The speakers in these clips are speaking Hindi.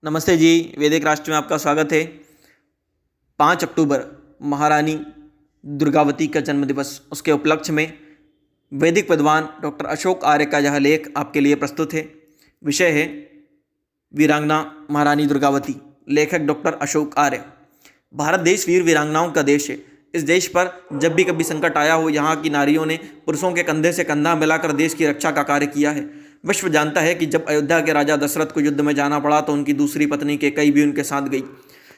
नमस्ते जी। वैदिक राष्ट्र में आपका स्वागत है। 5 अक्टूबर महारानी दुर्गावती का जन्म दिवस, उसके उपलक्ष्य में वैदिक विद्वान डॉक्टर अशोक आर्य का यह लेख आपके लिए प्रस्तुत है। विषय है वीरांगना महारानी दुर्गावती। लेखक डॉक्टर अशोक आर्य। भारत देश वीर वीरांगनाओं का देश है। इस देश पर जब भी कभी संकट आया हो, यहाँ की नारियों ने पुरुषों के कंधे से कंधा मिलाकर देश की रक्षा का कार्य किया है। विश्व जानता है कि जब अयोध्या के राजा दशरथ को युद्ध में जाना पड़ा तो उनकी दूसरी पत्नी कैकेयी भी उनके साथ गई।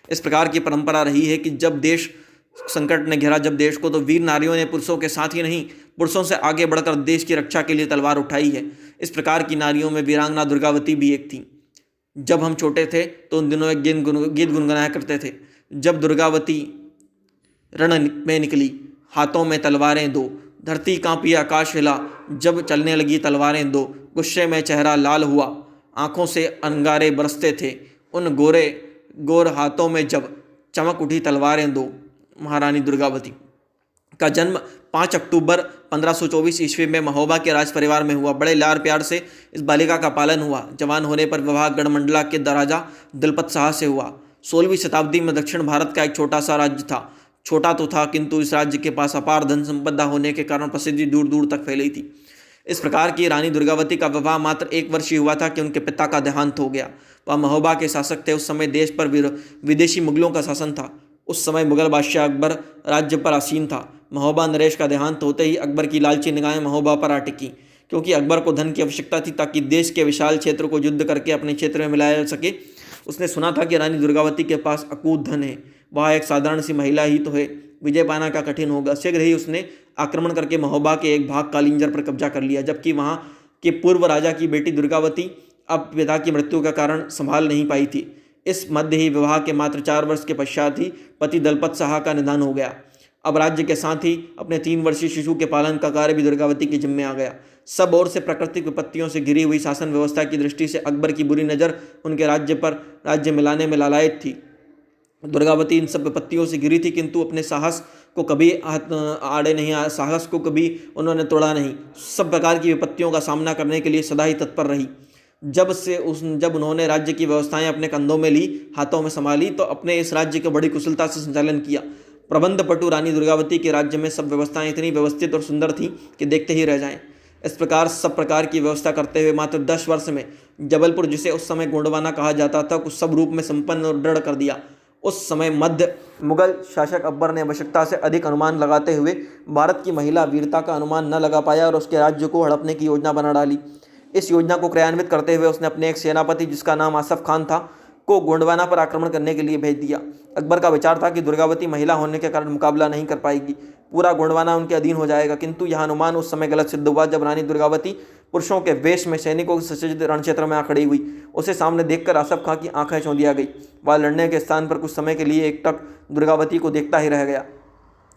इस प्रकार की परंपरा रही है कि जब देश संकट ने घेरा जब देश को, तो वीर नारियों ने पुरुषों के साथ ही नहीं, पुरुषों से आगे बढ़कर देश की रक्षा के लिए तलवार उठाई है। इस प्रकार की नारियों में वीरांगना दुर्गावती भी एक थी। जब हम छोटे थे तो उन दिनों एक गीत गुनगुनाया करते थे। जब दुर्गावती रण में निकली, हाथों में तलवारें दो, धरती कांपी आकाश हिला, जब चलने लगी तलवारें दो, गुस्से में चेहरा लाल हुआ, आंखों से अंगारे बरसते थे, उन गोरे गोर हाथों में जब चमक उठी तलवारें दो। महारानी दुर्गावती का जन्म 5 अक्टूबर 1524 ईस्वी में महोबा के राज परिवार में हुआ। बड़े लाड़ प्यार से इस बालिका का पालन हुआ। जवान होने पर विवाह गढ़मंडला के राजा दलपत शाह से हुआ। 16वीं शताब्दी में दक्षिण भारत का एक छोटा सा राज्य था। छोटा तो था, किंतु इस राज्य के पास अपार धन संपदा होने के कारण प्रसिद्धि दूर दूर तक फैली थी। इस प्रकार की रानी दुर्गावती का विवाह मात्र 1 वर्ष ही हुआ था कि उनके पिता का देहांत हो गया। वह महोबा के शासक थे। उस समय देश पर विदेशी मुगलों का शासन था। उस समय मुगल बादशाह अकबर राज्य पर आसीन था। महोबा नरेश का देहांत होते ही अकबर की लालची निगाहें महोबा पर आ टिकी, क्योंकि अकबर को धन की आवश्यकता थी ताकि देश के विशाल क्षेत्र को युद्ध करके अपने क्षेत्र में मिलाया जा सके। उसने सुना था कि रानी दुर्गावती के पास अकूत धन है, वह एक साधारण सी महिला ही तो है, विजय पाना का कठिन होगा। शीघ्र ही उसने आक्रमण करके महोबा के एक भाग कालिंजर पर कब्जा कर लिया, जबकि वहाँ के पूर्व राजा की बेटी दुर्गावती अब पिता की मृत्यु का कारण संभाल नहीं पाई थी। इस मध्य ही विवाह के मात्र 4 वर्ष के पश्चात ही पति दलपत शाह का निधन हो गया। अब राज्य के साथ ही अपने 3 वर्षीय शिशु के पालन का कार्य भी दुर्गावती के जिम्मे आ गया। सब ओर से प्राकृतिक विपत्तियों से घिरी हुई शासन व्यवस्था की दृष्टि से अकबर की बुरी नज़र उनके राज्य पर राज्य मिलाने में लालायत थी। दुर्गावती इन सब विपत्तियों से घिरी थी, किंतु अपने साहस को कभी आड़े नहीं आया, साहस को कभी उन्होंने तोड़ा नहीं। सब प्रकार की विपत्तियों का सामना करने के लिए सदा ही तत्पर रही। जब उन्होंने राज्य की व्यवस्थाएं अपने कंधों में ली, हाथों में संभाली, तो अपने इस राज्य का बड़ी कुशलता से संचालन किया। प्रबंध पटु रानी दुर्गावती के राज्य में सब व्यवस्थाएं इतनी व्यवस्थित और सुंदर थीं कि देखते ही रह जाएं। इस प्रकार सब प्रकार की व्यवस्था करते हुए मात्र 10 वर्ष में जबलपुर, जिसे उस समय गोंडवाना कहा जाता था, को सब रूप में संपन्न और दृढ़ कर दिया। उस समय मध्य मुगल शासक अकबर ने आवश्यकता से अधिक अनुमान लगाते हुए भारत की महिला वीरता का अनुमान न लगा पाया और उसके राज्य को हड़पने की योजना बना डाली। इस योजना को क्रियान्वित करते हुए उसने अपने एक सेनापति, जिसका नाम आसफ खान था, को गोंडवाना पर आक्रमण करने के लिए भेज दिया। अकबर का विचार था कि दुर्गावती महिला होने के कारण मुकाबला नहीं कर पाएगी, पूरा गोंडवाना उनके अधीन हो जाएगा, किंतु यह अनुमान उस समय गलत सिद्ध हुआ जब रानी दुर्गावती पुरुषों के वेश में सैनिकों के सज्जित रणक्षेत्र में आ खड़ी हुई। उसे सामने देखकर आसफ खां की आंखें चौंधिया गई। वह लड़ने के स्थान पर कुछ समय के लिए एकटक दुर्गावती को देखता ही रह गया।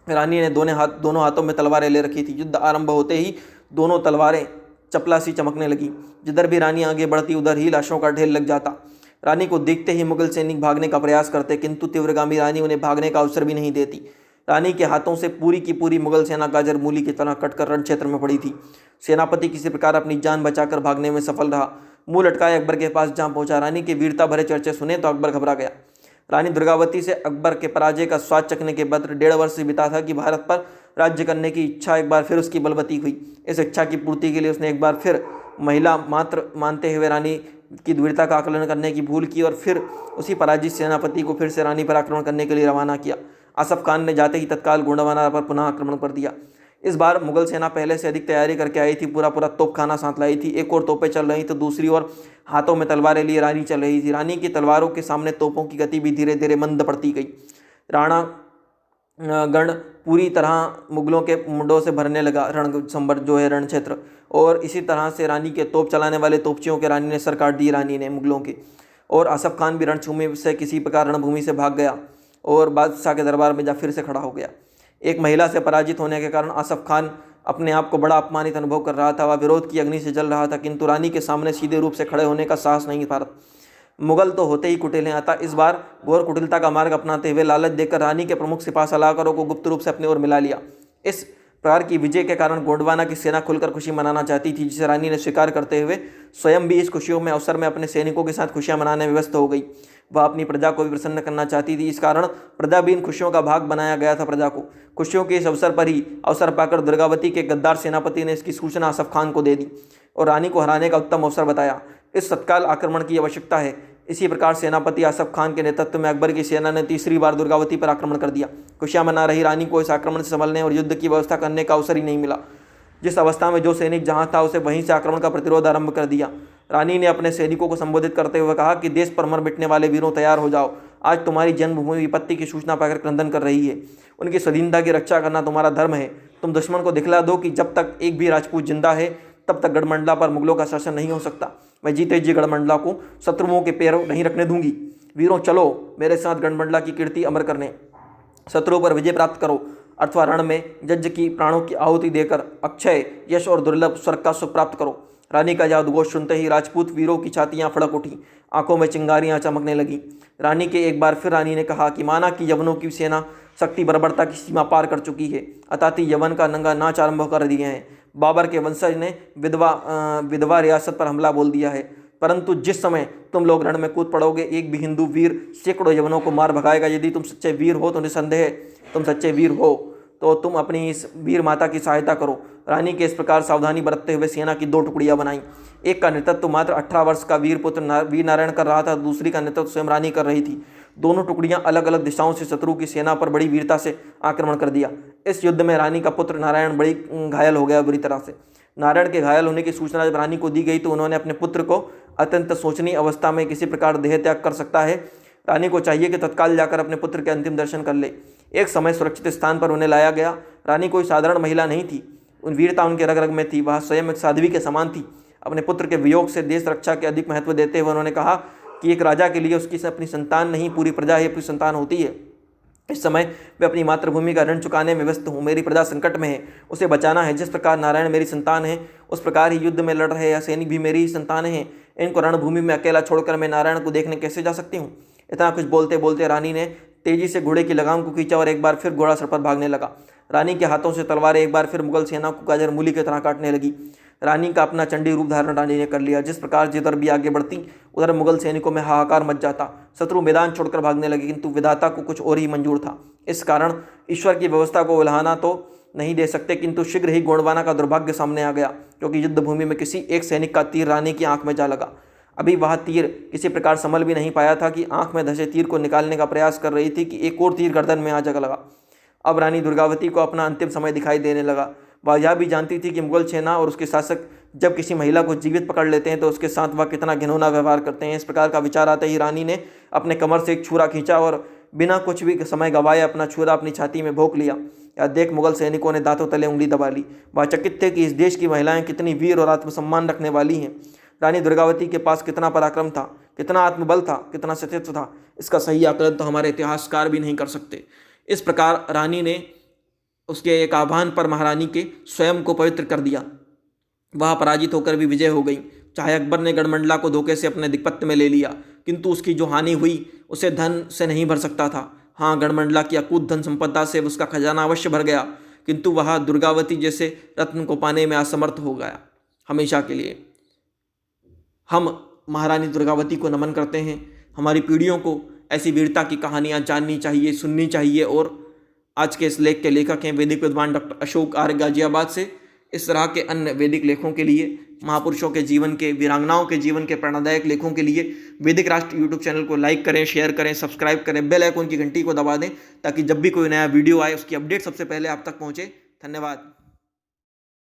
रानी ने दोनों हाथों में तलवारें ले रखी थी। युद्ध आरंभ होते ही दोनों तलवारें चपला सी चमकने लगी। जिधर भी रानी आगे बढ़ती उधर ही लाशों का ढेर लग जाता। रानी को देखते ही मुगल सैनिक भागने का प्रयास करते, किंतु तीव्रगामी रानी उन्हें भागने का अवसर भी नहीं देती। रानी के हाथों से पूरी की पूरी मुगल सेना गाजर मूली की तरह कटकर रण क्षेत्र में पड़ी थी। सेनापति किसी प्रकार अपनी जान बचाकर भागने में सफल रहा। मुंह लटकाए अकबर के पास जहाँ पहुंचा। रानी के वीरता भरे चर्चे सुने तो अकबर घबरा गया। रानी दुर्गावती से अकबर के पराजय का स्वाद चखने के बाद 1.5 वर्ष बीता था कि भारत पर राज्य करने की इच्छा एक बार फिर उसकी बलवती हुई। इस इच्छा की पूर्ति के लिए उसने एक बार फिर महिला मात्र मानते हुए रानी की वीरता का आकलन करने की भूल की और फिर उसी पराजित सेनापति को फिर से रानी पर आक्रमण करने के लिए रवाना किया। आसफ खान ने जाते ही तत्काल गोंडवाना पर पुनः आक्रमण कर दिया। इस बार मुगल सेना पहले से अधिक तैयारी करके आई थी। पूरा तोपखाना साथ लाई थी। एक और तोपें चल रही तो दूसरी ओर हाथों में तलवारें लिए रानी चल रही थी। रानी की तलवारों के सामने तोपों की गति भी धीरे धीरे मंद पड़ती गई। राणा गण पूरी तरह मुगलों के मुंडों से भरने लगा रणसंबर जो है रण क्षेत्र, और इसी तरह से रानी के तोप चलाने वाले तोपचियों के रानी ने सर काट दी रानी ने मुगलों के। और आसफ खान भी रणभूमि से किसी प्रकार रणभूमि से भाग गया और बादशाह के दरबार में जा फिर से खड़ा हो गया। एक महिला से पराजित होने के कारण आसफ खान अपने आप को बड़ा अपमानित अनुभव कर रहा था। वह विरोध की अग्नि से जल रहा था, किंतु रानी के सामने सीधे रूप से खड़े होने का साहस नहीं था। मुगल तो होते ही कुटिल हैं, अतः इस बार घोर कुटिलता का मार्ग अपनाते हुए लालच देकर रानी के प्रमुख सिपाह सलाहकारों को गुप्त रूप से अपनी ओर मिला लिया। इस प्रहार की विजय के कारण गोंडवाना की सेना खुलकर खुशी मनाना चाहती थी, जिसे रानी ने स्वीकार करते हुए स्वयं भी इस खुशियों में अवसर में अपने सैनिकों के साथ खुशियां मनाने में व्यस्त हो गई। वह अपनी प्रजा को भी प्रसन्न करना चाहती थी, इस कारण प्रजा भी इन खुशियों का भाग बनाया गया था। प्रजा को खुशियों के इस अवसर पर ही अवसर पाकर दुर्गावती के गद्दार सेनापति ने इसकी सूचना असफ खान को दे दी और रानी को हराने का उत्तम अवसर बताया। इस तत्काल आक्रमण की आवश्यकता है। इसी प्रकार सेनापति आसफ खान के नेतृत्व में अकबर की सेना ने तीसरी बार दुर्गावती पर आक्रमण कर दिया। खुशियां मना रही रानी को इस आक्रमण से संभलने और युद्ध की व्यवस्था करने का अवसर ही नहीं मिला। जिस अवस्था में जो सैनिक जहां था उसे वहीं से आक्रमण का प्रतिरोध आरंभ कर दिया। रानी ने अपने सैनिकों को संबोधित करते हुए कहा कि देश पर मर मिटने वाले वीरों, तैयार हो जाओ। आज तुम्हारी जन्मभूमि विपत्ति की सूचना पाकर क्रंदन कर रही है। उनकी स्वाधीनता की रक्षा करना तुम्हारा धर्म है। तुम दुश्मन को दिखला दो कि जब तक एक भी राजपूत जिंदा है तब तक गढ़मंडला पर मुगलों का शासन नहीं हो सकता। मैं जीते जी गढ़मंडला को शत्रुओं के पैरों नहीं रखने दूंगी। वीरों, चलो मेरे साथ गढ़मंडला की कीर्ति अमर करने। शत्रुओं पर विजय प्राप्त करो अथवा रण में जज की प्राणों की आहुति देकर अक्षय, यश और दुर्लभ स्वर्ग का सुख प्राप्त करो। रानी का यह उद्घोष सुनते ही राजपूत वीरों की छातियां फड़क उठी, आंखों में चिंगारियां चमकने लगी। रानी के एक बार फिर रानी ने कहा कि माना कि यवनों की सेना शक्ति बर्बरता की सीमा पार कर चुकी है, अताती यवन का नंगा नाच आरंभ कर दिए हैं। बाबर के वंशज ने विधवा रियासत पर हमला बोल दिया है, परंतु जिस समय तुम लोग रण में कूद पड़ोगे एक भी हिंदू वीर सैकड़ों यवनों को मार भगाएगा। यदि तुम सच्चे वीर हो तो निसंदेह तुम सच्चे वीर हो तो तुम अपनी इस वीर माता की सहायता करो। रानी के इस प्रकार सावधानी बरतते हुए सेना की दो टुकड़ियां बनाई। एक का नेतृत्व मात्र 18 वर्ष का वीर पुत्र वीर नारायण कर रहा था, दूसरी का नेतृत्व स्वयं रानी कर रही थी। दोनों टुकड़ियां अलग अलग दिशाओं से शत्रु की सेना पर बड़ी वीरता से आक्रमण कर दिया। इस युद्ध में रानी का पुत्र नारायण बड़ी घायल हो गया बुरी तरह से। नारायण के घायल होने की सूचना जब रानी को दी गई तो उन्होंने अपने पुत्र को अत्यंत शोचनीय अवस्था में किसी प्रकार देह त्याग कर सकता है। रानी को चाहिए कि तत्काल जाकर अपने पुत्र के अंतिम दर्शन कर ले। एक समय सुरक्षित स्थान पर उन्हें लाया गया। रानी कोई साधारण महिला नहीं थी, उन वीरता उनके रग रग में थी। वह स्वयं एक साध्वी के समान थी। अपने पुत्र के वियोग से देश रक्षा के अधिक महत्व देते हुए उन्होंने कहा कि एक राजा के लिए उसकी अपनी संतान नहीं, पूरी प्रजा ही अपनी संतान होती है। इस समय मैं अपनी मातृभूमि का ऋण चुकाने में व्यस्त हूँ। मेरी प्रजा संकट में है, उसे बचाना है। जिस प्रकार नारायण मेरी संतान है, उस प्रकार ही युद्ध में लड़ रहे यह सैनिक भी मेरी ही संतान हैं। इनको रणभूमि में अकेला छोड़कर मैं नारायण को देखने कैसे जा सकती हूँ। इतना कुछ बोलते बोलते रानी ने तेजी से घोड़े की लगाम को खींचा और एक बार फिर घोड़ा सर पर भागने लगा। रानी के हाथों से तलवारें एक बार फिर मुगल सेना को गाजर मूली की तरह काटने लगी। रानी का अपना चंडी रूप धारण रानी ने कर लिया। जिस प्रकार जिधर भी आगे बढ़ती उधर मुगल सैनिकों में हाहाकार मच जाता। शत्रु मैदान छोड़कर भागने लगे, किंतु विधाता को कुछ और ही मंजूर था। इस कारण ईश्वर की व्यवस्था को उल्हाना तो नहीं दे सकते, किंतु शीघ्र ही गोंडवाना का दुर्भाग्य सामने आ गया, क्योंकि युद्ध भूमि में किसी एक सैनिक का तीर रानी की आंख में जा लगा। अभी वह तीर किसी प्रकार संभल भी नहीं पाया था कि आंख में धंसे तीर को निकालने का प्रयास कर रही थी कि एक और तीर गर्दन में आ जा लगा। अब रानी दुर्गावती को अपना अंतिम समय दिखाई देने लगा। वह यह भी जानती थी कि मुगल सेना और उसके शासक जब किसी महिला को जीवित पकड़ लेते हैं तो उसके साथ वह कितना घिनौना व्यवहार करते हैं। इस प्रकार का विचार आते ही रानी ने अपने कमर से एक छुरा खींचा और बिना कुछ भी समय गंवाए अपना छुरा अपनी छाती में भोंक लिया। यह देख मुगल सैनिकों ने दांतों तले उंगली दबा ली। वह चकित थे कि इस देश की महिलाएं कितनी वीर और आत्मसम्मान रखने वाली हैं। रानी दुर्गावती के पास कितना पराक्रम था, कितना आत्मबल था, कितना सतीत्व था, इसका सही आकलन तो हमारे इतिहासकार भी नहीं कर सकते। इस प्रकार रानी ने उसके एक आह्वान पर महारानी के स्वयं को पवित्र कर दिया। वह पराजित होकर भी विजय हो गई। चाहे अकबर ने गढ़मंडला को धोखे से अपने दिक्पत्य में ले लिया, किंतु उसकी जो हानि हुई उसे धन से नहीं भर सकता था। हाँ, गढ़मंडला की अकूत धन संपदा से उसका खजाना अवश्य भर गया, किंतु वह दुर्गावती जैसे रत्न को पाने में असमर्थ हो गया हमेशा के लिए। हम महारानी दुर्गावती को नमन करते हैं। हमारी पीढ़ियों को ऐसी वीरता की कहानियाँ जाननी चाहिए, सुननी चाहिए। और आज के इस लेख के लेखक हैं वैदिक विद्वान डॉक्टर अशोक आर्य गाजियाबाद से। इस तरह के अन्य वैदिक लेखों के लिए, महापुरुषों के जीवन के, वीरांगनाओं के जीवन के प्रेरणादायक लेखों के लिए वैदिक राष्ट्र यूट्यूब चैनल को लाइक करें, शेयर करें, सब्सक्राइब करें, बेल आइकन की घंटी को दबा दें ताकि जब भी कोई नया वीडियो आए उसकी अपडेट सबसे पहले आप तक पहुँचे। धन्यवाद।